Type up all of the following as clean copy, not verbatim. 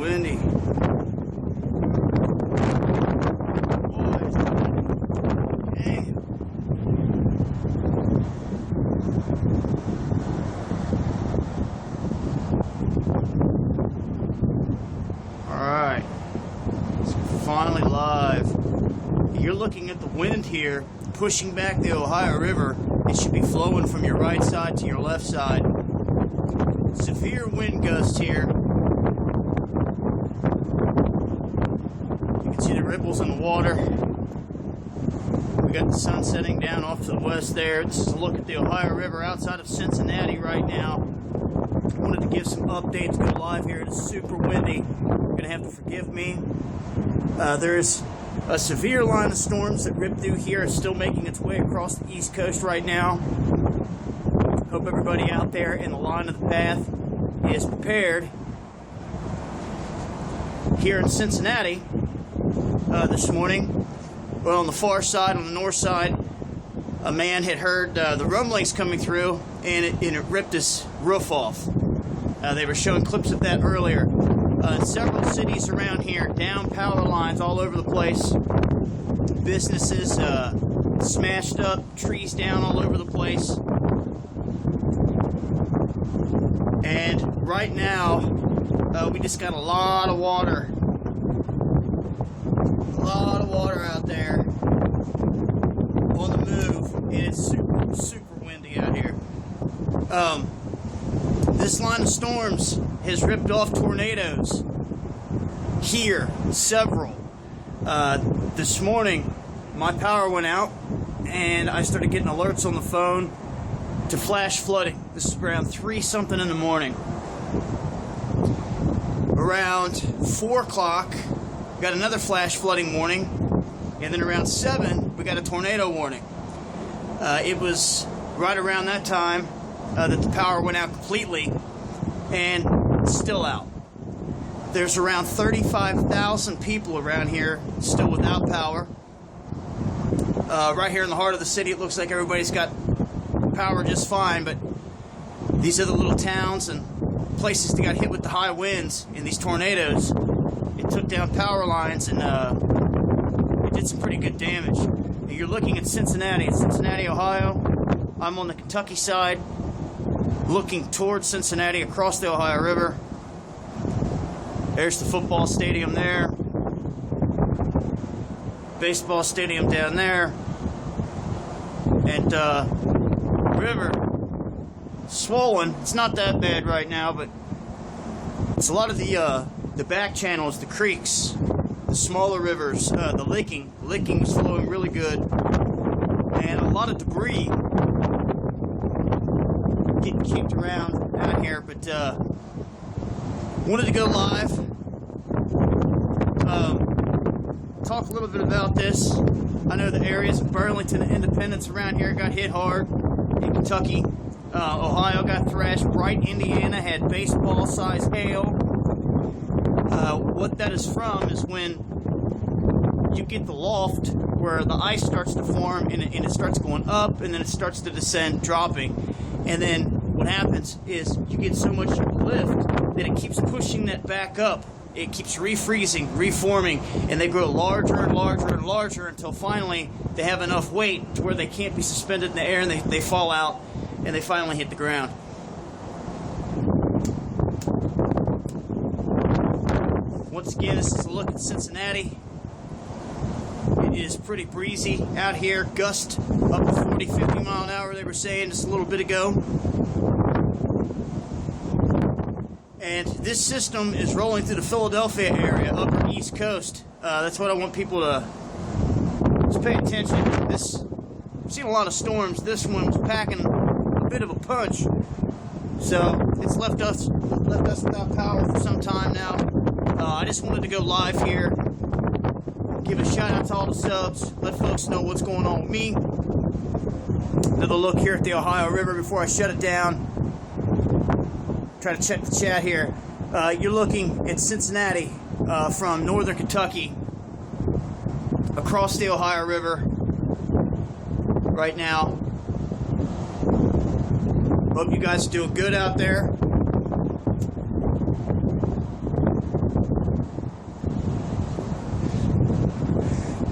windy. Boy, it's windy. Damn. Alright. It's finally live. You're looking at the wind here, pushing back the Ohio River. It should be flowing from your right side to your left side. Severe wind gusts here. You can see the ripples in the water. We got the sun setting down off to the west there. This is a look at the Ohio River outside of Cincinnati right now. I wanted to give some updates, go live here. It's super windy. You're gonna have to forgive me. There's a severe line of storms that ripped through here. It's still making its way across the East Coast right now. Hope everybody out there in the line of the path is prepared. Here in Cincinnati this morning, well, on the far side, on the north side, a man had heard the rumblings coming through, and it ripped his roof off. They were showing clips of that earlier. Several cities around here, down power lines all over the place. Businesses smashed up, trees down all over the place. And right now, we just got a lot of water. A lot of water out there on the move. And it's super, super windy out here. This line of storms has ripped off tornadoes here, several. This morning, my power went out, and I started getting alerts on the phone to flash flooding. This is around 3-something in the morning. Around 4 o'clock, we got another flash flooding warning, and then around 7, we got a tornado warning. It was right around that time that the power went out completely, and it's still out. There's around 35,000 people around here still without power. Right here in the heart of the city, it looks like everybody's got power just fine, but these other little towns and places that got hit with the high winds and these tornadoes, it took down power lines, and it did some pretty good damage. You're looking at Cincinnati, Ohio. I'm on the Kentucky side, looking towards Cincinnati across the Ohio River. There's the football stadium there. Baseball stadium down there. And river swollen. It's not that bad right now, but it's a lot of the back channels, the creeks, the smaller rivers, the licking. The licking is flowing really good. And a lot of debris getting kicked around out here, but wanted to go live, talk a little bit about this. I know the areas of Burlington and Independence around here got hit hard. In Kentucky, Ohio got thrashed. Bright, Indiana had baseball-sized hail. What that is from is when you get the loft where the ice starts to form, and it starts going up, and then it starts to descend, dropping. And then what happens is you get so much lift that it keeps pushing that back up. It keeps refreezing, reforming, and they grow larger and larger and larger until finally they have enough weight to where they can't be suspended in the air, and they fall out, and they finally hit the ground. Once again, this is a look at Cincinnati. It is pretty breezy out here. Gust up to 40, 50 mile an hour, they were saying just a little bit ago. And this system is rolling through the Philadelphia area, upper East Coast. That's what I want people to just pay attention. I've seen a lot of storms. This one was packing a bit of a punch. So it's left us without power for some time now. I just wanted to go live here, give a shout out to all the subs, let folks know what's going on with me. Another look here at the Ohio River before I shut it down. Try to check the chat here. You're looking at Cincinnati from northern Kentucky across the Ohio River right now. Hope you guys are doing good out there.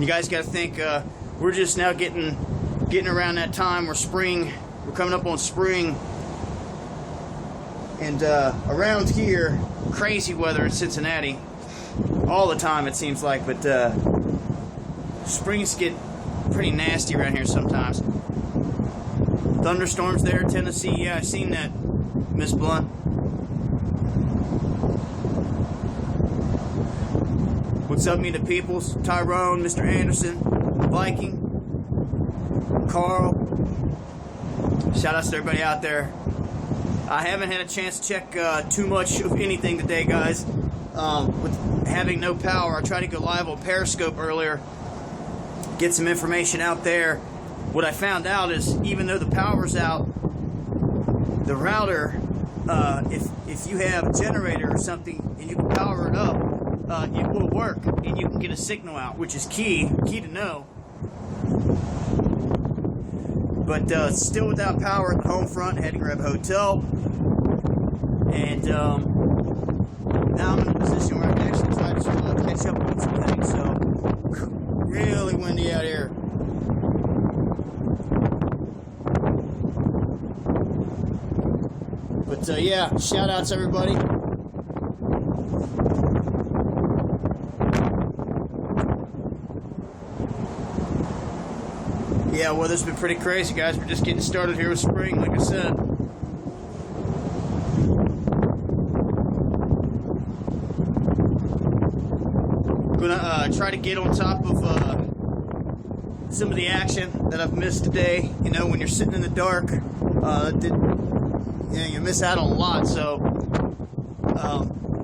You guys got to think we're just now getting around that time where spring. We're coming up on spring, and around here, crazy weather in Cincinnati all the time it seems like. But springs get pretty nasty around here sometimes. Thunderstorms there in Tennessee. Yeah, I've seen that, Miss Blunt. What's up, me to peoples? Tyrone, Mr. Anderson, Viking, Carl. Shout outs to everybody out there. I haven't had a chance to check too much of anything today, guys. With having no power, I tried to go live on Periscope earlier, get some information out there. What I found out is, even though the power's out, the router, if you have a generator or something and you can power it up, it will work and you can get a signal out, which is key to know. But still without power at the home front. I had to grab a hotel, and now I'm in a position where I can actually try to catch up on some things. So really windy out here. But yeah, shout outs everybody. Yeah, weather's been pretty crazy, guys. We're just getting started here with spring, like I said. Gonna try to get on top of some of the action that I've missed today. You know, when you're sitting in the dark, you miss out on a lot. So,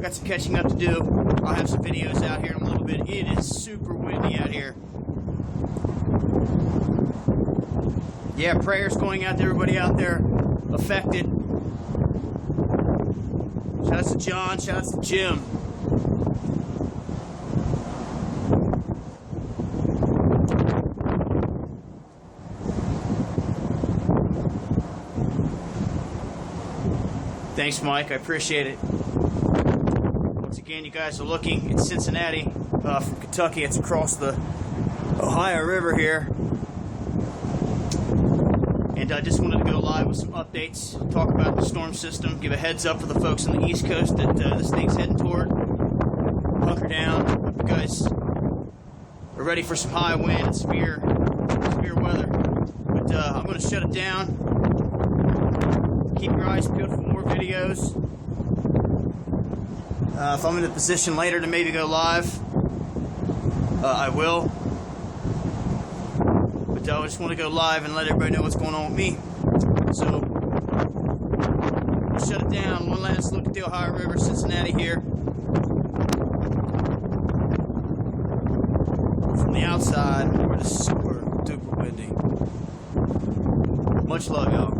got some catching up to do. I'll have some videos out here in a little bit. It is super windy out here. Yeah, prayers going out to everybody out there affected. Shout outs to John, shout outs to Jim. Thanks, Mike, I appreciate it. Once again, you guys are looking at Cincinnati from Kentucky. It's across the Ohio River here. And I just wanted to go live with some updates, talk about the storm system, give a heads up for the folks on the East Coast that this thing's heading toward. Hunker down. Hope you guys are ready for some high wind and severe weather. But I'm going to shut it down. Keep your eyes peeled for more videos. If I'm in a position later to maybe go live, I will. But I just want to go live and let everybody know what's going on with me. So, we'll shut it down. One last look at the Ohio River, Cincinnati here. From the outside, where it's super duper windy. Much love, y'all.